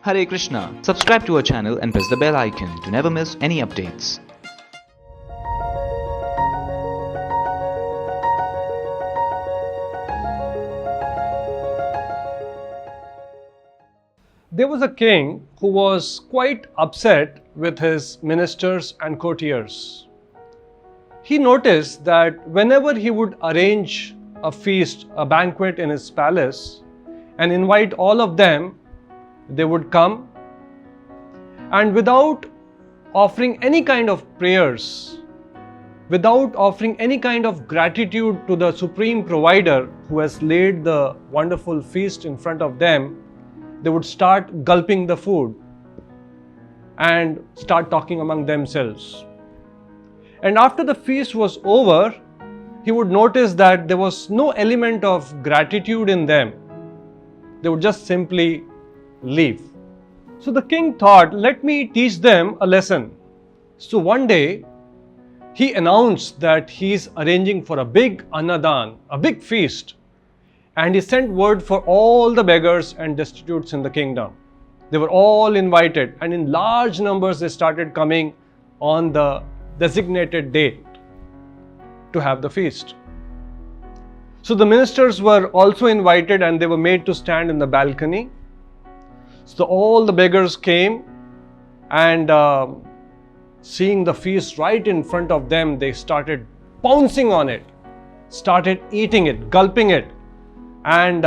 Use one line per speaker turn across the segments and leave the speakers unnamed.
Hare Krishna. Subscribe to our channel and press the bell icon to never miss any updates.
There was a king who was quite upset with his ministers and courtiers. He noticed that whenever he would arrange a feast, a banquet in his palace and invite all of them, they would come and without offering any kind of prayers, without offering any kind of gratitude to the Supreme Provider who has laid the wonderful feast in front of them, they would start gulping the food and start talking among themselves. And after the feast was over, he would notice that there was no element of gratitude in them. They would just simply leave. So the king thought, let me teach them a lesson. So one day, he announced that he is arranging for a big annadan, a big feast. And he sent word for all the beggars and destitutes in the kingdom. They were all invited, and in large numbers they started coming on the designated date to have the feast. So the ministers were also invited and they were made to stand in the balcony. So all the beggars came and seeing the feast right in front of them, they started pouncing on it, started eating it, gulping it. And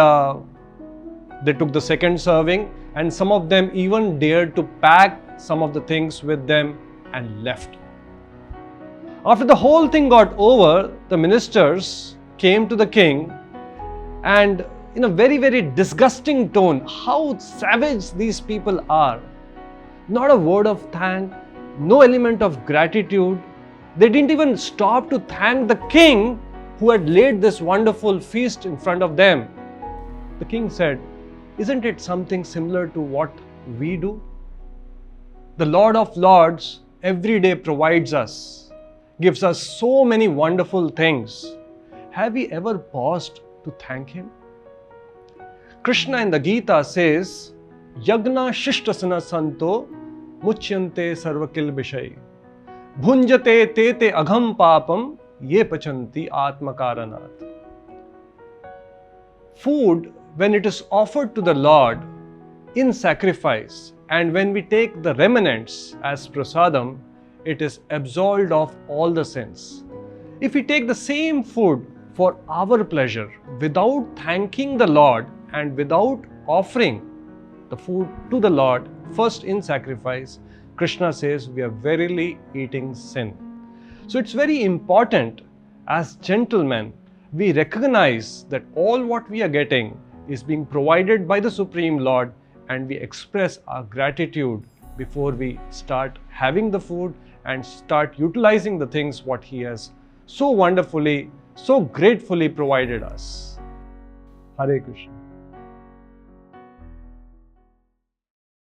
they took the second serving, and some of them even dared to pack some of the things with them and left. After the whole thing got over, the ministers came to the king and in a very, very disgusting tone, how savage these people are. Not a word of thank, no element of gratitude. They didn't even stop to thank the king who had laid this wonderful feast in front of them. The king said, isn't it something similar to what we do? The Lord of Lords every day provides us, gives us so many wonderful things. Have we ever paused to thank Him? Krishna in the Gita says, Yagna Shishtasana Santo Muchyante Sarvakil Bishai Bhunjate Tete Agham Papam Ye Pachanti Atmakaranat. Food, when it is offered to the Lord in sacrifice, and when we take the remnants as prasadam, it is absolved of all the sins. If we take the same food for our pleasure without thanking the Lord and without offering the food to the Lord first in sacrifice, Krishna says we are verily eating sin. So it's very important as gentlemen, we recognize that all what we are getting is being provided by the Supreme Lord, and we express our gratitude before we start having the food and start utilizing the things what He has so wonderfully, so gratefully provided us. Hare Krishna.